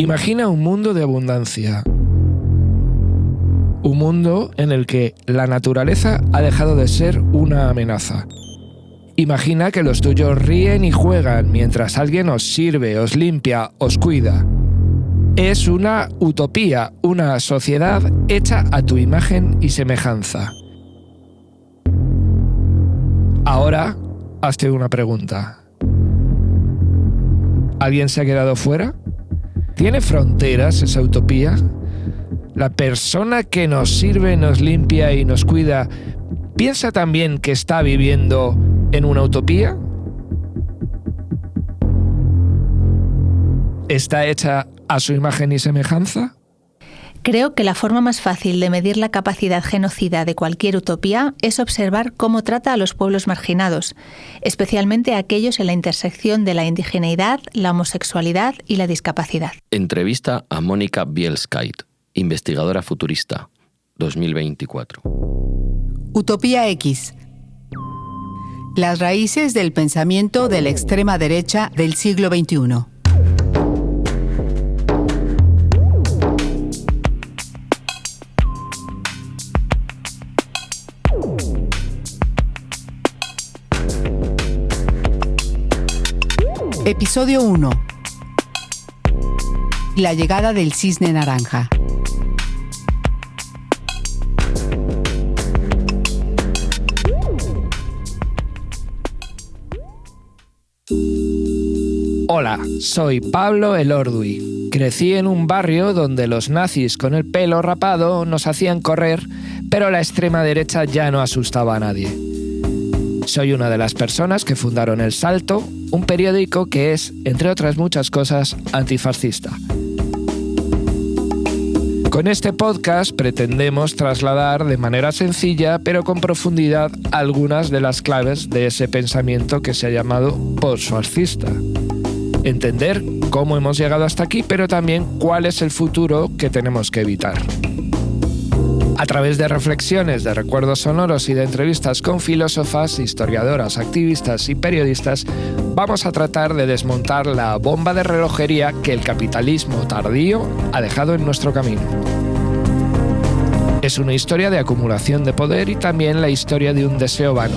Imagina un mundo de abundancia. Un mundo en el que la naturaleza ha dejado de ser una amenaza. Imagina que los tuyos ríen y juegan mientras alguien os sirve, os limpia, os cuida. Es una utopía, una sociedad hecha a tu imagen y semejanza. Ahora, hazte una pregunta. ¿Alguien se ha quedado fuera? ¿Tiene fronteras esa utopía? ¿La persona que nos sirve, nos limpia y nos cuida piensa también que está viviendo en una utopía? ¿Está hecha a su imagen y semejanza? Creo que la forma más fácil de medir la capacidad genocida de cualquier utopía es observar cómo trata a los pueblos marginados, especialmente a aquellos en la intersección de la indigeneidad, la homosexualidad y la discapacidad. Entrevista a Mónica Bielskait, investigadora futurista, 2024. Utopía X. Las raíces del pensamiento de la extrema derecha del siglo XXI. Episodio 1. La llegada del cisne naranja. Hola, soy Pablo Elorduy. Crecí en un barrio donde los nazis con el pelo rapado nos hacían correr, pero la extrema derecha ya no asustaba a nadie. Soy una de las personas que fundaron El Salto, un periódico que es, entre otras muchas cosas, antifascista. Con este podcast pretendemos trasladar de manera sencilla pero con profundidad algunas de las claves de ese pensamiento que se ha llamado postfascista. Entender cómo hemos llegado hasta aquí, pero también cuál es el futuro que tenemos que evitar. A través de reflexiones, de recuerdos sonoros y de entrevistas con filósofas, historiadoras, activistas y periodistas, vamos a tratar de desmontar la bomba de relojería que el capitalismo tardío ha dejado en nuestro camino. Es una historia de acumulación de poder y también la historia de un deseo vano: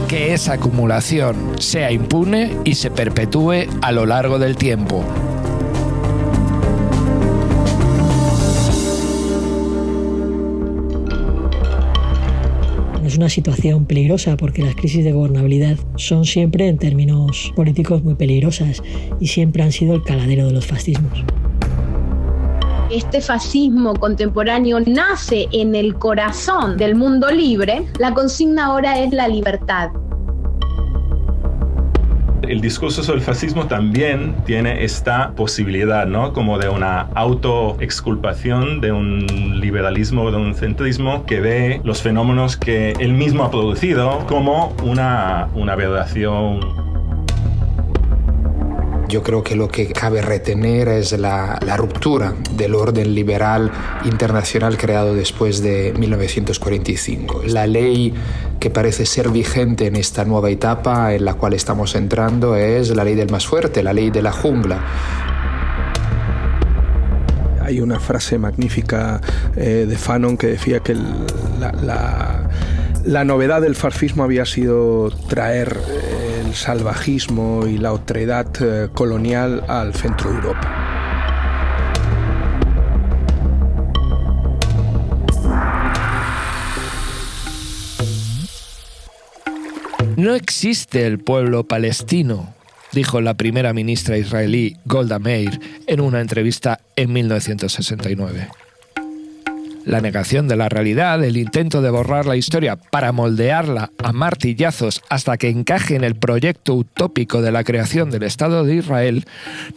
que esa acumulación sea impune y se perpetúe a lo largo del tiempo. Es una situación peligrosa porque las crisis de gobernabilidad son siempre, en términos políticos, muy peligrosas y siempre han sido el caladero de los fascismos. Este fascismo contemporáneo nace en el corazón del mundo libre. La consigna ahora es la libertad. El discurso sobre el fascismo también tiene esta posibilidad, ¿no? Como de una autoexculpación, de un liberalismo, de un centrismo que ve los fenómenos que él mismo ha producido como una aberración. Yo creo que lo que cabe retener es la ruptura del orden liberal internacional creado después de 1945. La ley que parece ser vigente en esta nueva etapa en la cual estamos entrando es la ley del más fuerte, la ley de la jungla. Hay una frase magnífica de Fanon que decía que la novedad del fascismo había sido traer el salvajismo y la otredad colonial al centro de Europa. No existe el pueblo palestino, dijo la primera ministra israelí Golda Meir en una entrevista en 1969. La negación de la realidad, el intento de borrar la historia para moldearla a martillazos hasta que encaje en el proyecto utópico de la creación del Estado de Israel,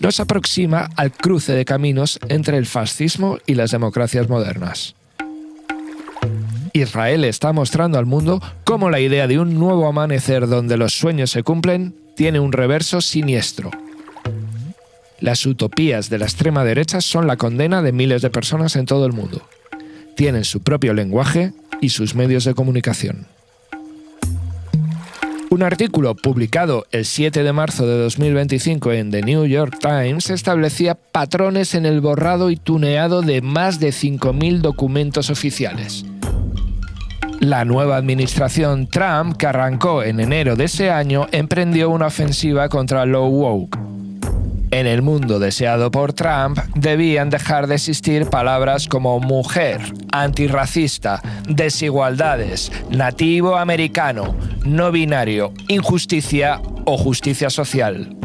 nos aproxima al cruce de caminos entre el fascismo y las democracias modernas. Israel está mostrando al mundo cómo la idea de un nuevo amanecer donde los sueños se cumplen tiene un reverso siniestro. Las utopías de la extrema derecha son la condena de miles de personas en todo el mundo. Tienen su propio lenguaje y sus medios de comunicación. Un artículo publicado el 7 de marzo de 2025 en The New York Times establecía patrones en el borrado y tuneado de más de 5.000 documentos oficiales. La nueva administración Trump, que arrancó en enero de ese año, emprendió una ofensiva contra lo woke. En el mundo deseado por Trump, debían dejar de existir palabras como mujer, antirracista, desigualdades, nativo americano, no binario, injusticia o justicia social.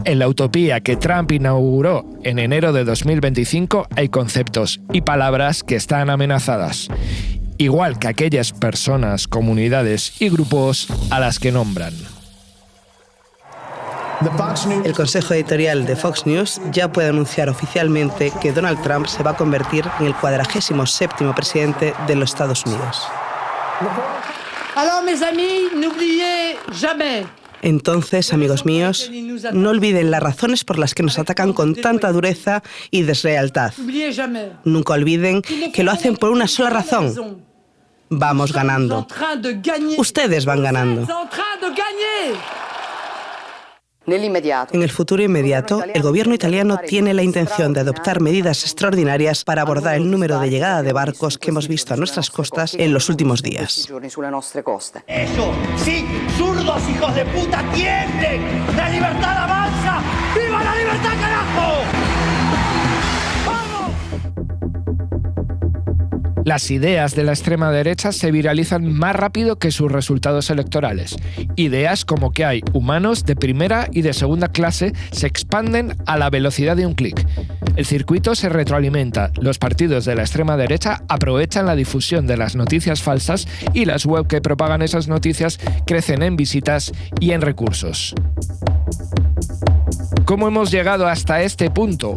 En la utopía que Trump inauguró en enero de 2025 hay conceptos y palabras que están amenazadas, igual que aquellas personas, comunidades y grupos a las que nombran. El consejo editorial de Fox News ya puede anunciar oficialmente que Donald Trump se va a convertir en el 47º presidente de los Estados Unidos. Entonces, amigos míos, no olviden las razones por las que nos atacan con tanta dureza y deslealtad. Nunca olviden que lo hacen por una sola razón. Vamos ganando. Ustedes van ganando. En el futuro inmediato, el gobierno italiano tiene la intención de adoptar medidas extraordinarias para abordar el número de llegada de barcos que hemos visto a nuestras costas en los últimos días. ¡Eso! ¡Sí! ¡Zurdos, hijos de puta! ¡Tiemblen! ¡La libertad avanza! ¡Viva la libertad, carajo! Las ideas de la extrema derecha se viralizan más rápido que sus resultados electorales. Ideas como que hay humanos de primera y de segunda clase se expanden a la velocidad de un clic. El circuito se retroalimenta. Los partidos de la extrema derecha aprovechan la difusión de las noticias falsas y las web que propagan esas noticias crecen en visitas y en recursos. ¿Cómo hemos llegado hasta este punto?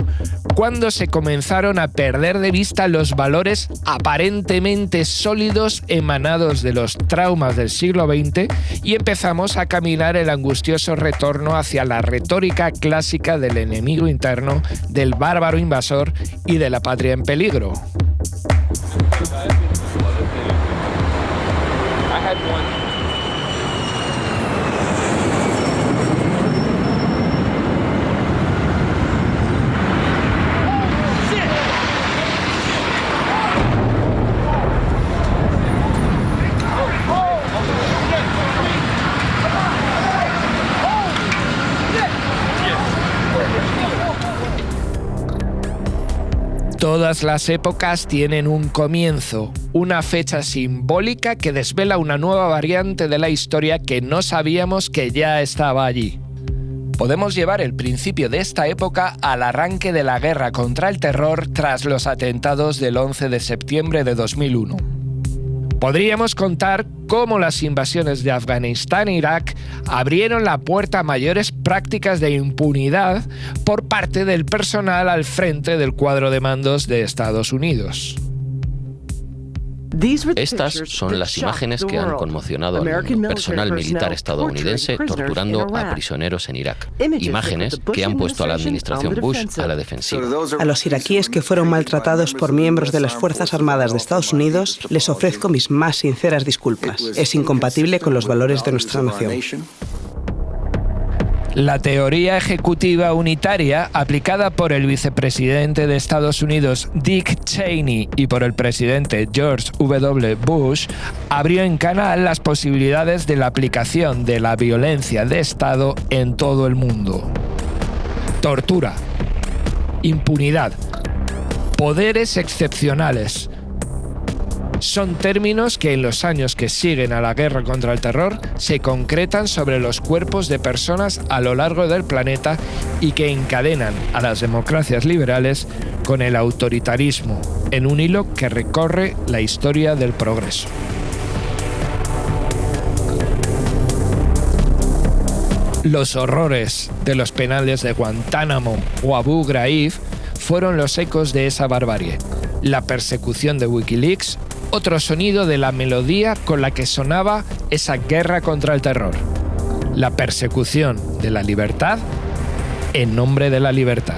¿Cuándo se comenzaron a perder de vista los valores aparentemente sólidos emanados de los traumas del siglo XX y empezamos a caminar el angustioso retorno hacia la retórica clásica del enemigo interno, del bárbaro invasor y de la patria en peligro? Todas las épocas tienen un comienzo, una fecha simbólica que desvela una nueva variante de la historia que no sabíamos que ya estaba allí. Podemos llevar el principio de esta época al arranque de la guerra contra el terror tras los atentados del 11 de septiembre de 2001. Podríamos contar cómo las invasiones de Afganistán e Irak abrieron la puerta a mayores prácticas de impunidad por parte del personal al frente del cuadro de mandos de Estados Unidos. Estas son las imágenes que han conmocionado al mundo. Personal militar estadounidense torturando a prisioneros en Irak. Imágenes que han puesto a la administración Bush a la defensiva. A los iraquíes que fueron maltratados por miembros de las Fuerzas Armadas de Estados Unidos, les ofrezco mis más sinceras disculpas. Es incompatible con los valores de nuestra nación. La teoría ejecutiva unitaria, aplicada por el vicepresidente de Estados Unidos Dick Cheney y por el presidente George W. Bush, abrió en canal las posibilidades de la aplicación de la violencia de Estado en todo el mundo. Tortura, impunidad, poderes excepcionales. Son términos que en los años que siguen a la guerra contra el terror se concretan sobre los cuerpos de personas a lo largo del planeta y que encadenan a las democracias liberales con el autoritarismo en un hilo que recorre la historia del progreso. Los horrores de los penales de Guantánamo o Abu Ghraib fueron los ecos de esa barbarie. La persecución de Wikileaks, otro sonido de la melodía con la que sonaba esa guerra contra el terror. La persecución de la libertad en nombre de la libertad.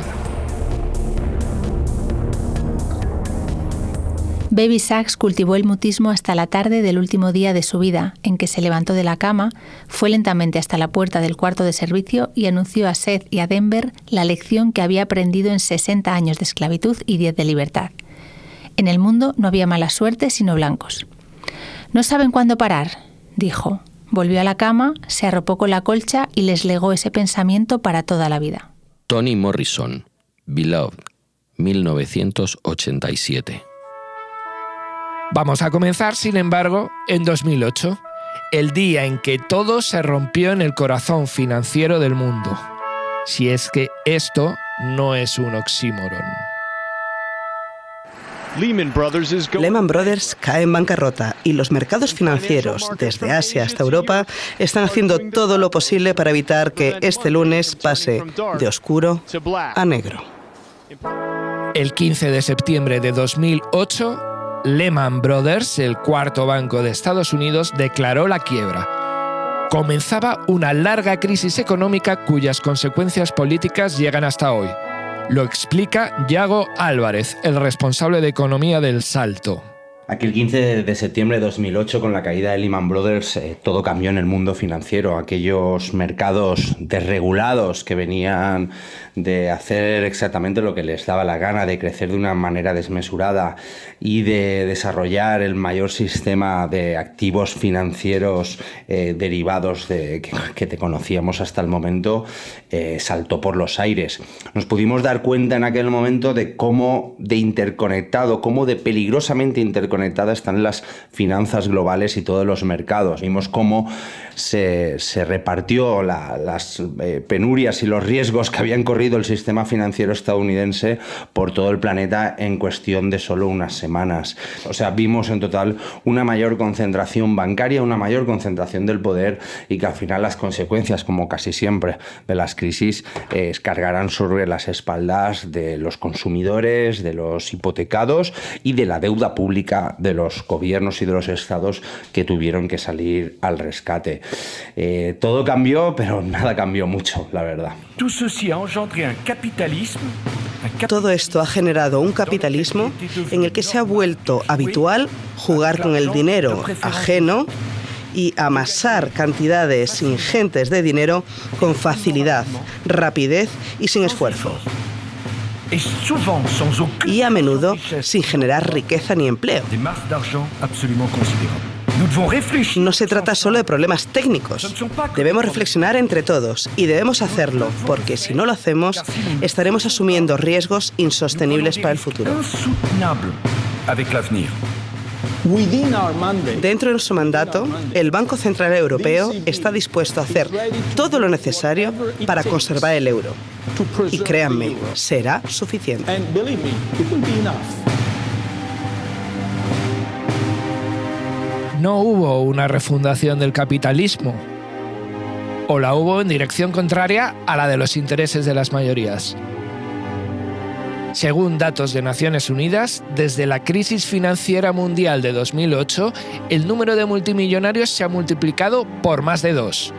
Baby Sachs cultivó el mutismo hasta la tarde del último día de su vida, en que se levantó de la cama, fue lentamente hasta la puerta del cuarto de servicio y anunció a Seth y a Denver la lección que había aprendido en 60 años de esclavitud y 10 de libertad. En el mundo no había mala suerte sino blancos. «No saben cuándo parar», dijo. Volvió a la cama, se arropó con la colcha y les legó ese pensamiento para toda la vida. Toni Morrison, Beloved, 1987. Vamos a comenzar, sin embargo, en 2008, el día en que todo se rompió en el corazón financiero del mundo. Si es que esto no es un oxímoron. Lehman Brothers cae en bancarrota y los mercados financieros, desde Asia hasta Europa, están haciendo todo lo posible para evitar que este lunes pase de oscuro a negro. El 15 de septiembre de 2008, Lehman Brothers, el cuarto banco de Estados Unidos, declaró la quiebra. Comenzaba una larga crisis económica cuyas consecuencias políticas llegan hasta hoy. Lo explica Yago Álvarez, el responsable de economía del Salto. Aquel 15 de septiembre de 2008, con la caída de Lehman Brothers, todo cambió en el mundo financiero. Aquellos mercados desregulados que venían de hacer exactamente lo que les daba la gana, de crecer de una manera desmesurada y de desarrollar el mayor sistema de activos financieros derivados que te conocíamos hasta el momento, saltó por los aires. Nos pudimos dar cuenta en aquel momento de cómo de interconectado, cómo de peligrosamente interconectadas están las finanzas globales y todos los mercados. Vimos cómo se repartió las penurias y los riesgos que habían corrido el sistema financiero estadounidense por todo el planeta en cuestión de solo unas semanas. O sea, vimos en total una mayor concentración bancaria, una mayor concentración del poder, y que al final las consecuencias, como casi siempre, de las crisis cargarán sobre las espaldas de los consumidores, de los hipotecados y de la deuda pública de los gobiernos y de los estados que tuvieron que salir al rescate. Todo cambió, pero nada cambió mucho, la verdad. Todo esto ha generado un capitalismo en el que se ha vuelto habitual jugar con el dinero ajeno y amasar cantidades ingentes de dinero con facilidad, rapidez y sin esfuerzo. Y a menudo sin generar riqueza ni empleo. No se trata solo de problemas técnicos. Debemos reflexionar entre todos y debemos hacerlo, porque si no lo hacemos, estaremos asumiendo riesgos insostenibles para el futuro. Dentro de nuestro mandato, el Banco Central Europeo está dispuesto a hacer todo lo necesario para conservar el euro. Y créanme, será suficiente. No hubo una refundación del capitalismo, o la hubo en dirección contraria a la de los intereses de las mayorías. Según datos de Naciones Unidas, desde la crisis financiera mundial de 2008, el número de multimillonarios se ha multiplicado por más de 2.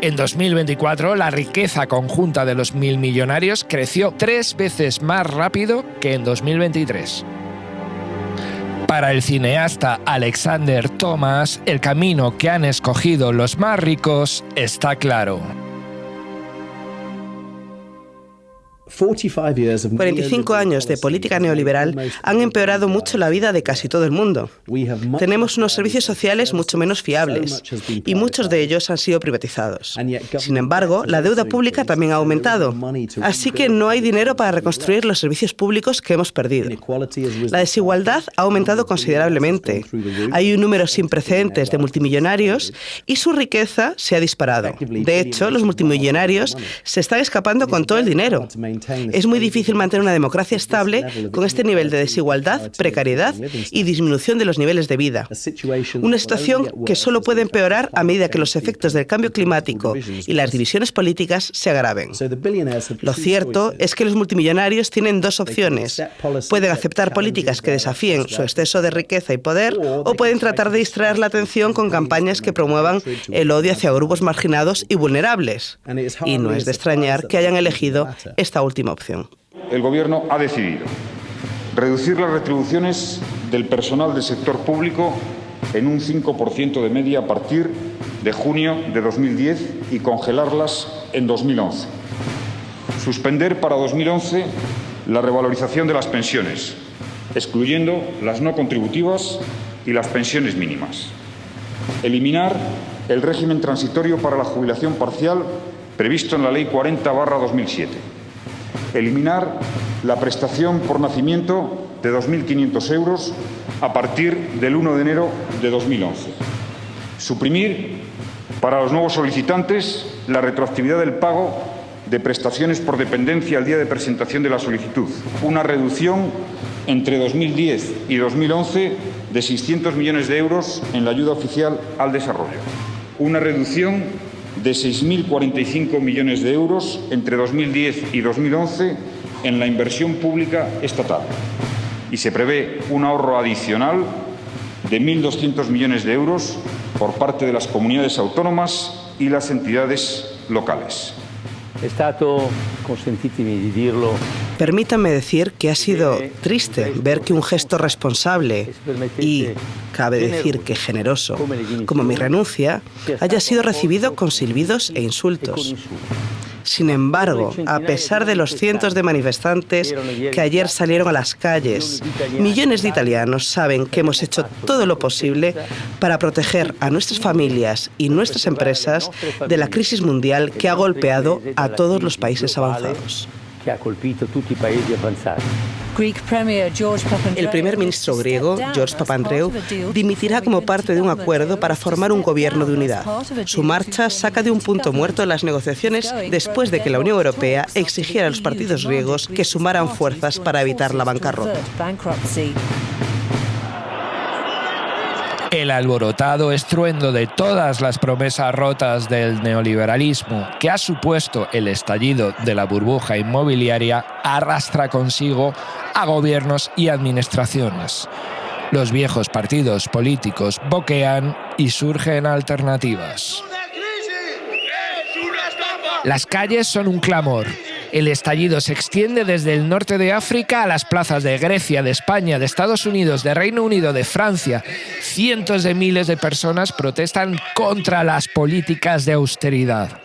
En 2024, la riqueza conjunta de los 1.000 millonarios creció 3 veces más rápido que en 2023. Para el cineasta Alexander Thomas, el camino que han escogido los más ricos está claro. 45 años de política neoliberal han empeorado mucho la vida de casi todo el mundo. Tenemos unos servicios sociales mucho menos fiables y muchos de ellos han sido privatizados. Sin embargo, la deuda pública también ha aumentado, así que no hay dinero para reconstruir los servicios públicos que hemos perdido. La desigualdad ha aumentado considerablemente. Hay un número sin precedentes de multimillonarios y su riqueza se ha disparado. De hecho, los multimillonarios se están escapando con todo el dinero. Es muy difícil mantener una democracia estable con este nivel de desigualdad, precariedad y disminución de los niveles de vida. Una situación que solo puede empeorar a medida que los efectos del cambio climático y las divisiones políticas se agraven. Lo cierto es que los multimillonarios tienen 2 opciones. Pueden aceptar políticas que desafíen su exceso de riqueza y poder, o pueden tratar de distraer la atención con campañas que promuevan el odio hacia grupos marginados y vulnerables. Y no es de extrañar que hayan elegido esta última opción. El gobierno ha decidido Reducir las retribuciones del personal del sector público en un 5% de media a partir de junio de 2010 y congelarlas en 2011. Suspender para 2011 la revalorización de las pensiones, excluyendo las no contributivas y las pensiones mínimas. Eliminar el régimen transitorio para la jubilación parcial previsto en la Ley 40/2007. Eliminar la prestación por nacimiento de 2.500 euros a partir del 1 de enero de 2011. Suprimir para los nuevos solicitantes la retroactividad del pago de prestaciones por dependencia al día de presentación de la solicitud. Una reducción entre 2010 y 2011 de 600 millones de euros en la ayuda oficial al desarrollo. Una reducción de 6.045 millones de euros entre 2010 y 2011 en la inversión pública estatal. Y se prevé un ahorro adicional de 1.200 millones de euros por parte de las comunidades autónomas y las entidades locales. Permítanme decir que ha sido triste ver que un gesto responsable y, cabe decir que generoso, como mi renuncia, haya sido recibido con silbidos e insultos. Sin embargo, a pesar de los cientos de manifestantes que ayer salieron a las calles, millones de italianos saben que hemos hecho todo lo posible para proteger a nuestras familias y nuestras empresas de la crisis mundial que ha golpeado a todos los países avanzados. El primer ministro griego, George Papandreou, dimitirá como parte de un acuerdo para formar un gobierno de unidad. Su marcha saca de un punto muerto las negociaciones después de que la Unión Europea exigiera a los partidos griegos que sumaran fuerzas para evitar la bancarrota. El alborotado estruendo de todas las promesas rotas del neoliberalismo que ha supuesto el estallido de la burbuja inmobiliaria arrastra consigo a gobiernos y administraciones. Los viejos partidos políticos boquean y surgen alternativas. Las calles son un clamor. El estallido se extiende desde el norte de África a las plazas de Grecia, de España, de Estados Unidos, de Reino Unido, de Francia. Cientos de miles de personas protestan contra las políticas de austeridad.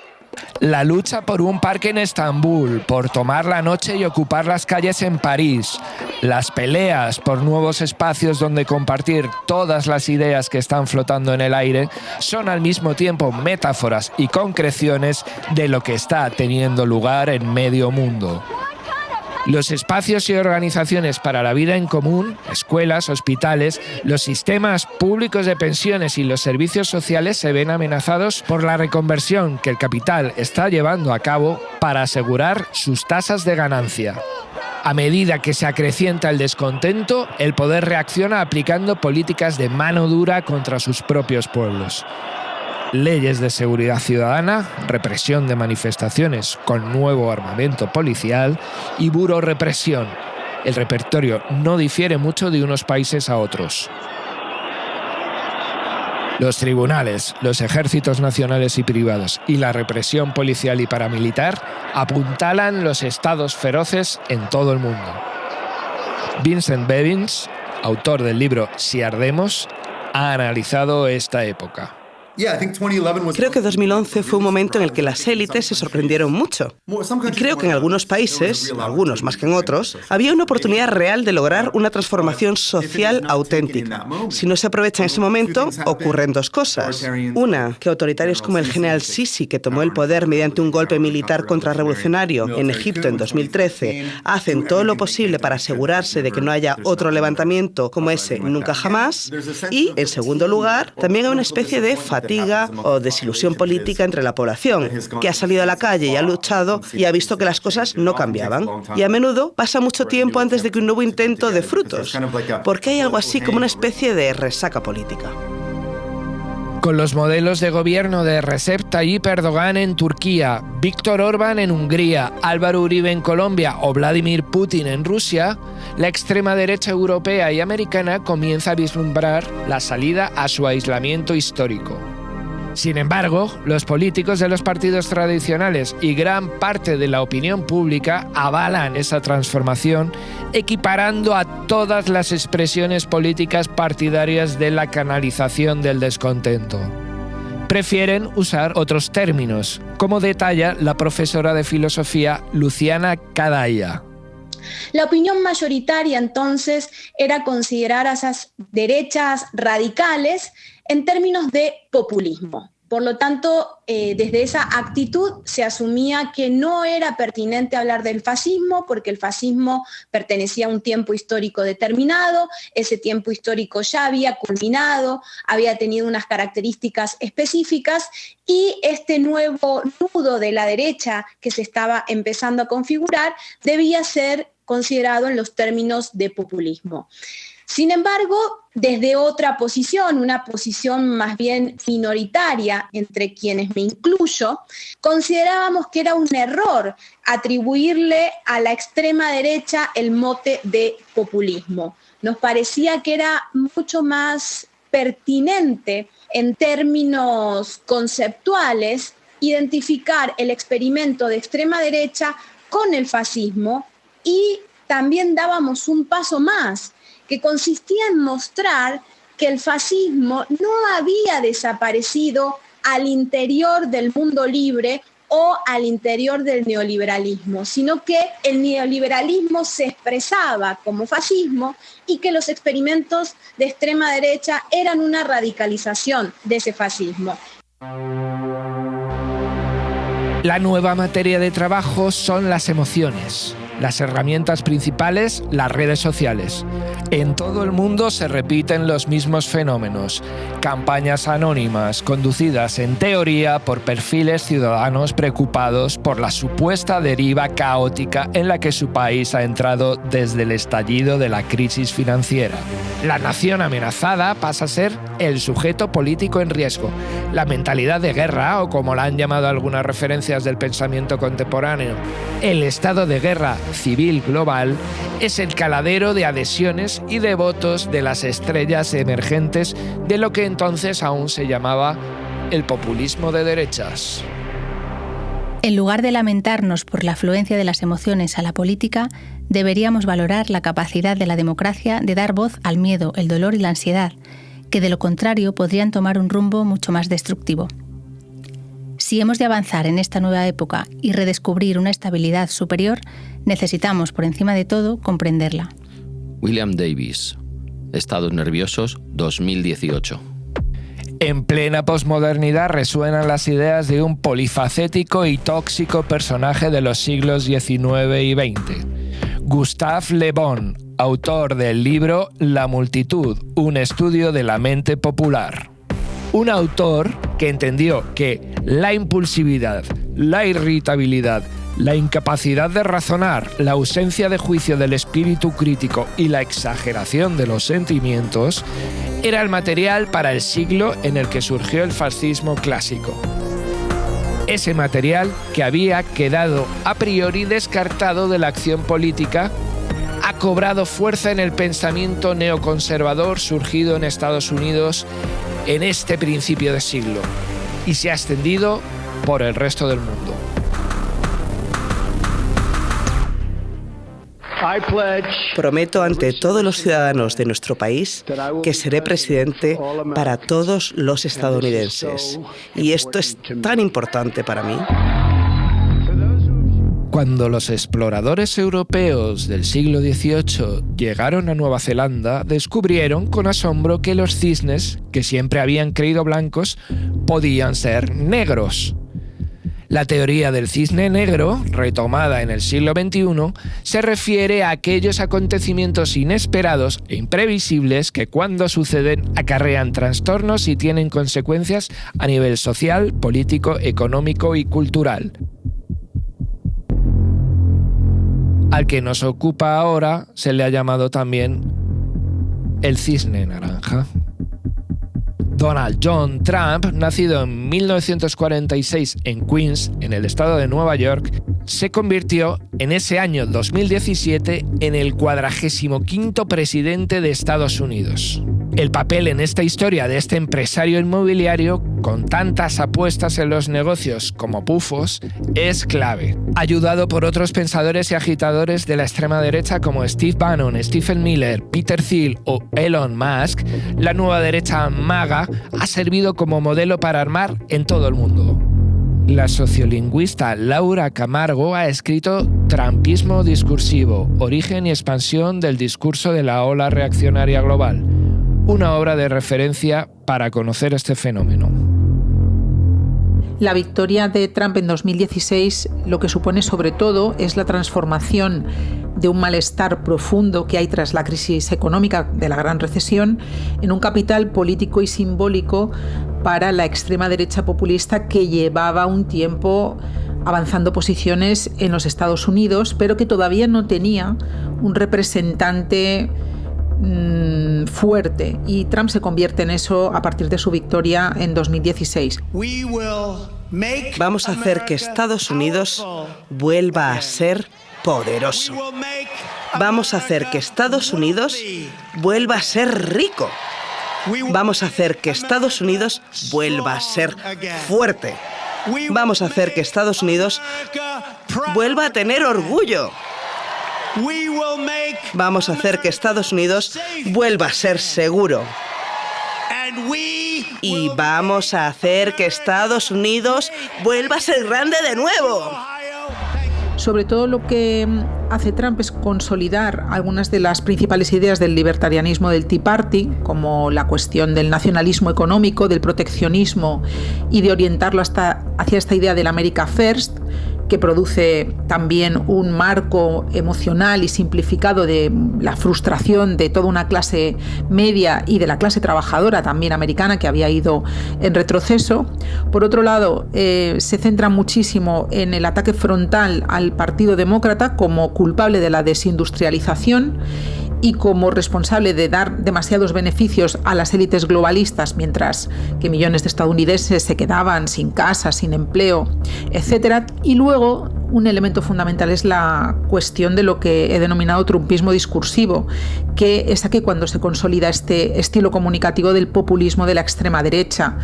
La lucha por un parque en Estambul, por tomar la noche y ocupar las calles en París. Las peleas por nuevos espacios donde compartir todas las ideas que están flotando en el aire son al mismo tiempo metáforas y concreciones de lo que está teniendo lugar en medio mundo. Los espacios y organizaciones para la vida en común, escuelas, hospitales, los sistemas públicos de pensiones y los servicios sociales se ven amenazados por la reconversión que el capital está llevando a cabo para asegurar sus tasas de ganancia. A medida que se acrecienta el descontento, el poder reacciona aplicando políticas de mano dura contra sus propios pueblos. Leyes de seguridad ciudadana, represión de manifestaciones con nuevo armamento policial y burorepresión. El repertorio no difiere mucho de unos países a otros. Los tribunales, los ejércitos nacionales y privados y la represión policial y paramilitar apuntalan los estados feroces en todo el mundo. Vincent Bevins, autor del libro Si ardemos, ha analizado esta época. Creo que 2011 fue un momento en el que las élites se sorprendieron mucho. Y creo que en algunos países, algunos más que en otros, había una oportunidad real de lograr una transformación social auténtica. Si no se aprovecha en ese momento, ocurren dos cosas. Una, que autoritarios como el general Sisi, que tomó el poder mediante un golpe militar contrarrevolucionario en Egipto en 2013, hacen todo lo posible para asegurarse de que no haya otro levantamiento como ese nunca jamás. Y, en segundo lugar, también hay una especie de fatiga o desilusión política entre la población, que ha salido a la calle y ha luchado y ha visto que las cosas no cambiaban. Y a menudo pasa mucho tiempo antes de que un nuevo intento dé frutos, porque hay algo así como una especie de resaca política. Con los modelos de gobierno de Recep Tayyip Erdogan en Turquía, Víctor Orbán en Hungría, Álvaro Uribe en Colombia o Vladimir Putin en Rusia, la extrema derecha europea y americana comienza a vislumbrar la salida a su aislamiento histórico. Sin embargo, los políticos de los partidos tradicionales y gran parte de la opinión pública avalan esa transformación, equiparando a todas las expresiones políticas partidarias de la canalización del descontento. Prefieren usar otros términos, como detalla la profesora de filosofía Luciana Cadaya. La opinión mayoritaria entonces era considerar a esas derechas radicales en términos de populismo. Por lo tanto, desde esa actitud se asumía que no era pertinente hablar del fascismo porque el fascismo pertenecía a un tiempo histórico determinado, ese tiempo histórico ya había culminado, había tenido unas características específicas y este nuevo nudo de la derecha que se estaba empezando a configurar debía ser considerado en los términos de populismo. Sin embargo, desde otra posición, una posición más bien minoritaria, entre quienes me incluyo, considerábamos que era un error atribuirle a la extrema derecha el mote de populismo. Nos parecía que era mucho más pertinente en términos conceptuales identificar el experimento de extrema derecha con el fascismo y también dábamos un paso más, que consistía en mostrar que el fascismo no había desaparecido al interior del mundo libre o al interior del neoliberalismo, sino que el neoliberalismo se expresaba como fascismo y que los experimentos de extrema derecha eran una radicalización de ese fascismo. La nueva materia de trabajo son las emociones. Las herramientas principales, las redes sociales. En todo el mundo se repiten los mismos fenómenos. Campañas anónimas conducidas en teoría por perfiles ciudadanos preocupados por la supuesta deriva caótica en la que su país ha entrado desde el estallido de la crisis financiera. La nación amenazada pasa a ser el sujeto político en riesgo. La mentalidad de guerra, o como la han llamado algunas referencias del pensamiento contemporáneo, el estado de guerra civil global, es el caladero de adhesiones y de votos de las estrellas emergentes de lo que entonces aún se llamaba el populismo de derechas. En lugar de lamentarnos por la afluencia de las emociones a la política, deberíamos valorar la capacidad de la democracia de dar voz al miedo, el dolor y la ansiedad, que de lo contrario podrían tomar un rumbo mucho más destructivo. Si hemos de avanzar en esta nueva época y redescubrir una estabilidad superior, necesitamos, por encima de todo, comprenderla. William Davis, Estados nerviosos, 2018. En plena posmodernidad resuenan las ideas de un polifacético y tóxico personaje de los siglos XIX y XX. Gustave Le Bon, autor del libro La multitud, un estudio de la mente popular. Un autor que entendió que la impulsividad, la irritabilidad, la incapacidad de razonar, la ausencia de juicio del espíritu crítico y la exageración de los sentimientos era el material para el siglo en el que surgió el fascismo clásico. Ese material que había quedado a priori descartado de la acción política ha cobrado fuerza en el pensamiento neoconservador surgido en Estados Unidos en este principio de siglo y se ha extendido por el resto del mundo. Prometo ante todos los ciudadanos de nuestro país que seré presidente para todos los estadounidenses. Y esto es tan importante para mí. Cuando los exploradores europeos del siglo XVIII llegaron a Nueva Zelanda, descubrieron con asombro que los cisnes, que siempre habían creído blancos, podían ser negros. La teoría del cisne negro, retomada en el siglo XXI, se refiere a aquellos acontecimientos inesperados e imprevisibles que cuando suceden acarrean trastornos y tienen consecuencias a nivel social, político, económico y cultural. Al que nos ocupa ahora se le ha llamado también el cisne naranja. Donald John Trump, nacido en 1946 en Queens, en el estado de Nueva York, se convirtió en ese año 2017 en el 45º presidente de Estados Unidos. El papel en esta historia de este empresario inmobiliario con tantas apuestas en los negocios como pufos, es clave. Ayudado por otros pensadores y agitadores de la extrema derecha como Steve Bannon, Stephen Miller, Peter Thiel o Elon Musk, la nueva derecha MAGA ha servido como modelo para armar en todo el mundo. La sociolingüista Laura Camargo ha escrito Trumpismo discursivo, origen y expansión del discurso de la ola reaccionaria global, una obra de referencia para conocer este fenómeno. La victoria de Trump en 2016 lo que supone sobre todo es la transformación de un malestar profundo que hay tras la crisis económica de la gran recesión en un capital político y simbólico para la extrema derecha populista que llevaba un tiempo avanzando posiciones en los Estados Unidos, pero que todavía no tenía un representante fuerte, y Trump se convierte en eso a partir de su victoria en 2016. Vamos a hacer que Estados Unidos vuelva a ser poderoso. Vamos a hacer que Estados Unidos vuelva a ser rico. Vamos a hacer que Estados Unidos vuelva a ser fuerte. Vamos a hacer que Estados Unidos vuelva a tener orgullo. Vamos a hacer que Estados Unidos vuelva a ser seguro. Y vamos a hacer que Estados Unidos vuelva a ser grande de nuevo. Sobre todo lo que hace Trump es consolidar algunas de las principales ideas del libertarianismo del Tea Party, como la cuestión del nacionalismo económico, del proteccionismo y de orientarlo hacia esta idea del America First, que produce también un marco emocional y simplificado de la frustración de toda una clase media y de la clase trabajadora también americana que había ido en retroceso. Por otro lado, se centra muchísimo en el ataque frontal al Partido Demócrata como culpable de la desindustrialización y como responsable de dar demasiados beneficios a las élites globalistas, mientras que millones de estadounidenses se quedaban sin casa, sin empleo, etc. Y luego, un elemento fundamental es la cuestión de lo que he denominado trumpismo discursivo, que es aquí cuando se consolida este estilo comunicativo del populismo de la extrema derecha,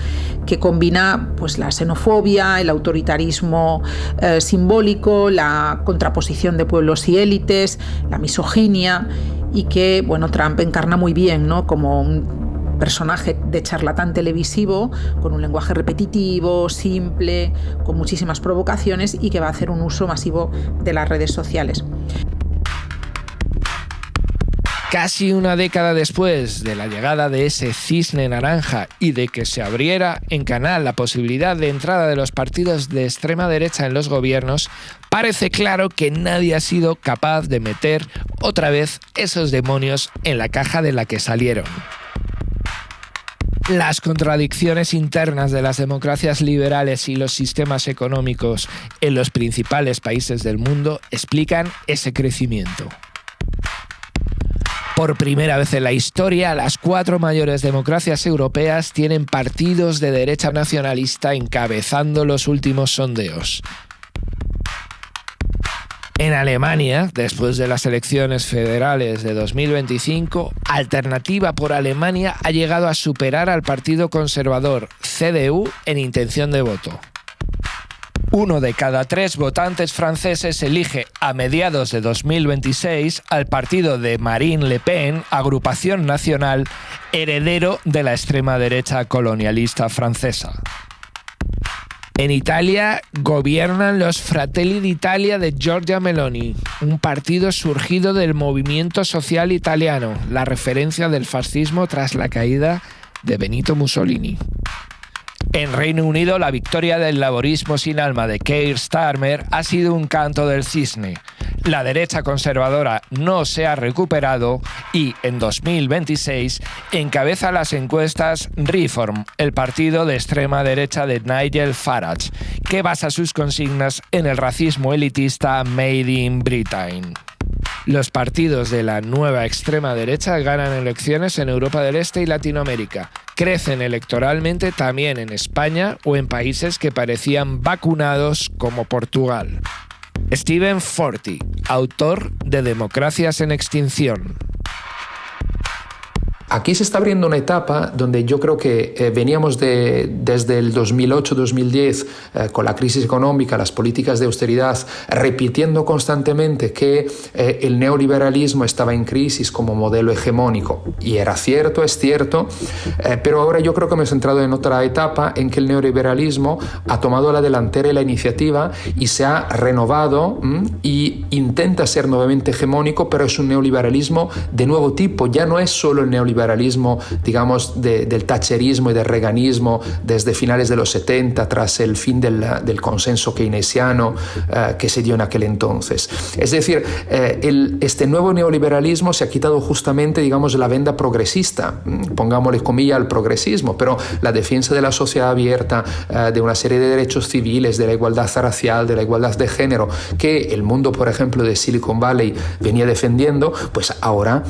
que combina pues la xenofobia, el autoritarismo simbólico, la contraposición de pueblos y élites, la misoginia, y que, bueno, Trump encarna muy bien, ¿no?, como un personaje de charlatán televisivo, con un lenguaje repetitivo, simple, con muchísimas provocaciones y que va a hacer un uso masivo de las redes sociales. Casi una década después de la llegada de ese cisne naranja y de que se abriera en canal la posibilidad de entrada de los partidos de extrema derecha en los gobiernos, parece claro que nadie ha sido capaz de meter otra vez esos demonios en la caja de la que salieron. Las contradicciones internas de las democracias liberales y los sistemas económicos en los principales países del mundo explican ese crecimiento. Por primera vez en la historia, las 4 mayores democracias europeas tienen partidos de derecha nacionalista encabezando los últimos sondeos. En Alemania, después de las elecciones federales de 2025, Alternativa por Alemania ha llegado a superar al partido conservador CDU en intención de voto. 1 de cada 3 votantes franceses elige a mediados de 2026 al partido de Marine Le Pen, agrupación nacional, heredero de la extrema derecha colonialista francesa. En Italia gobiernan los Fratelli d'Italia de Giorgia Meloni, un partido surgido del movimiento social italiano, la referencia del fascismo tras la caída de Benito Mussolini. En Reino Unido, la victoria del laborismo sin alma de Keir Starmer ha sido un canto del cisne. La derecha conservadora no se ha recuperado y, en 2026, encabeza las encuestas Reform, el partido de extrema derecha de Nigel Farage, que basa sus consignas en el racismo elitista Made in Britain. Los partidos de la nueva extrema derecha ganan elecciones en Europa del Este y Latinoamérica. Crecen electoralmente también en España o en países que parecían vacunados como Portugal. Stephen Forti, autor de Democracias en Extinción. aquí se está abriendo una etapa donde yo creo que veníamos desde el 2008-2010 con la crisis económica, las políticas de austeridad, repitiendo constantemente que el neoliberalismo estaba en crisis como modelo hegemónico. Y era cierto, es cierto, pero ahora yo creo que me he centrado en otra etapa en que el neoliberalismo ha tomado la delantera y la iniciativa y se ha renovado y intenta ser nuevamente hegemónico, pero es un neoliberalismo de nuevo tipo. Ya no es solo el neoliberalismo, digamos, del thatcherismo y del reaganismo desde finales de los 70, tras el fin del consenso keynesiano que se dio en aquel entonces. Es decir, este nuevo neoliberalismo se ha quitado justamente, digamos, la venda progresista, pongámosle comillas al progresismo, pero la defensa de la sociedad abierta, de una serie de derechos civiles, de la igualdad racial, de la igualdad de género, que el mundo, por ejemplo, de Silicon Valley venía defendiendo, pues ahora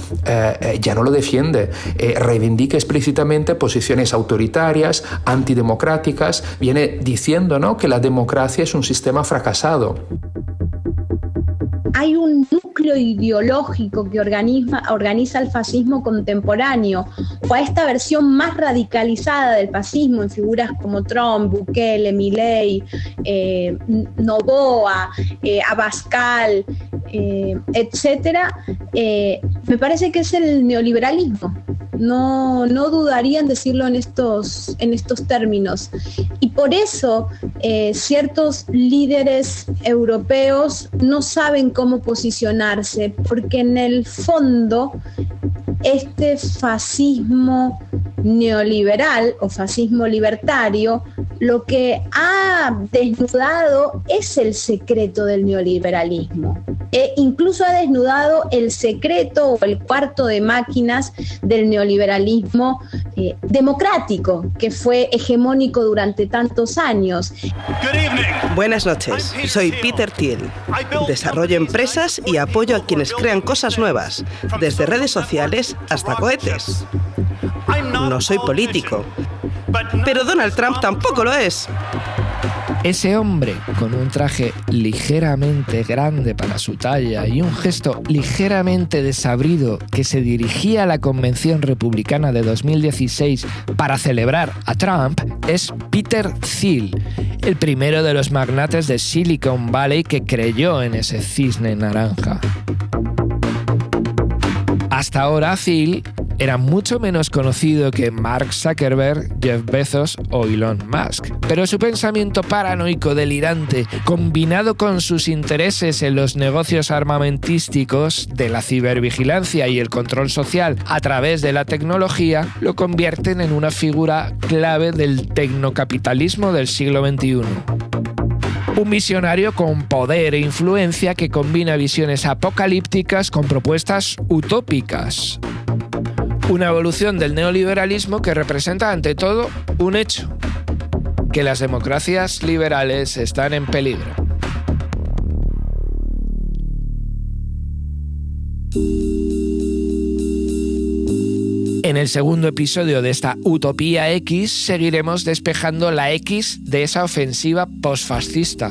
ya no lo defiende. Reivindica explícitamente posiciones autoritarias, antidemocráticas, viene diciendo, ¿no?, que la democracia es un sistema fracasado. Hay un núcleo ideológico que organiza el fascismo contemporáneo, o a esta versión más radicalizada del fascismo en figuras como Trump, Bukele, Milei, Noboa, Abascal, etcétera. Me parece que es el neoliberalismo. No dudaría en decirlo en estos términos. Y por eso ciertos líderes europeos no saben cómo posicionarse, porque en el fondo este fascismo neoliberal o fascismo libertario lo que ha desnudado es el secreto del neoliberalismo. Incluso ha desnudado el secreto o el cuarto de máquinas del neoliberalismo democrático, que fue hegemónico durante tantos años. Buenas noches, soy Peter Thiel. Desarrollo empresas y apoyo a quienes crean cosas nuevas, desde redes sociales hasta cohetes. No soy político, pero Donald Trump tampoco lo es. Ese hombre, con un traje ligeramente grande para su talla y un gesto ligeramente desabrido que se dirigía a la convención republicana de 2016 para celebrar a Trump, es Peter Thiel, el primero de los magnates de Silicon Valley que creyó en ese cisne naranja. Hasta ahora, Thiel era mucho menos conocido que Mark Zuckerberg, Jeff Bezos o Elon Musk. Pero su pensamiento paranoico delirante, combinado con sus intereses en los negocios armamentísticos, de la cibervigilancia y el control social a través de la tecnología, lo convierten en una figura clave del tecnocapitalismo del siglo XXI. Un visionario con poder e influencia que combina visiones apocalípticas con propuestas utópicas. Una evolución del neoliberalismo que representa ante todo un hecho: que las democracias liberales están en peligro. En el segundo episodio de esta Utopía X seguiremos despejando la X de esa ofensiva posfascista,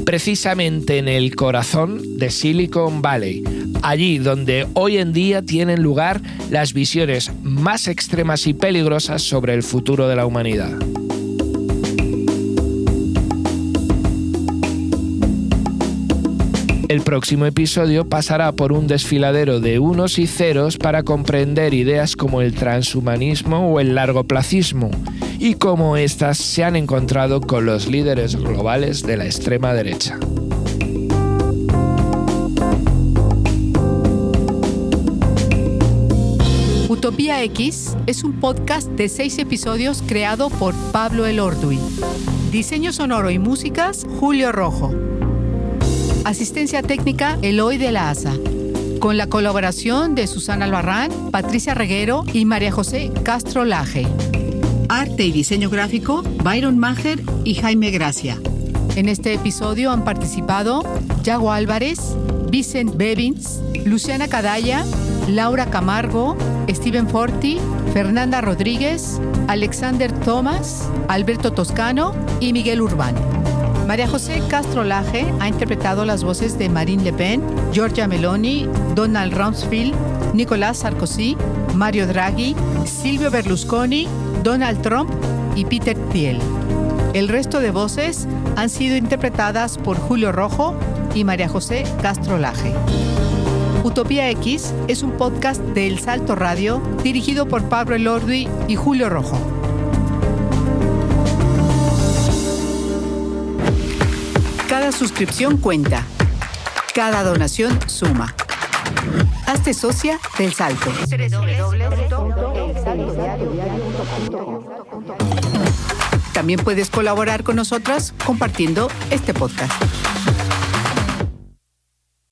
precisamente en el corazón de Silicon Valley, allí donde hoy en día tienen lugar las visiones más extremas y peligrosas sobre el futuro de la humanidad. El próximo episodio pasará por un desfiladero de unos y ceros para comprender ideas como el transhumanismo o el largoplacismo y cómo éstas se han encontrado con los líderes globales de la extrema derecha. Utopía X es un podcast de 6 episodios creado por Pablo Elorduy. Diseño sonoro y músicas, Julio Rojo. Asistencia técnica, Eloy de la Asa. Con la colaboración de Susana Albarrán, Patricia Reguero y María José Castro Laje. Arte y diseño gráfico, Byron Maher y Jaime Gracia. En este episodio han participado Yago Álvarez, Vicent Bevins, Luciana Cadalla, Laura Camargo, Steven Forti, Fernanda Rodríguez, Alexander Thomas, Alberto Toscano y Miguel Urbán. María José Castro Laje ha interpretado las voces de Marine Le Pen, Giorgia Meloni, Donald Rumsfeld, Nicolás Sarkozy, Mario Draghi, Silvio Berlusconi, Donald Trump y Peter Thiel. El resto de voces han sido interpretadas por Julio Rojo y María José Castro Laje. Utopía X es un podcast de El Salto Radio dirigido por Pablo Elorduy y Julio Rojo. Cada suscripción cuenta. Cada donación suma. Hazte socia del Salto. También puedes colaborar con nosotras compartiendo este podcast.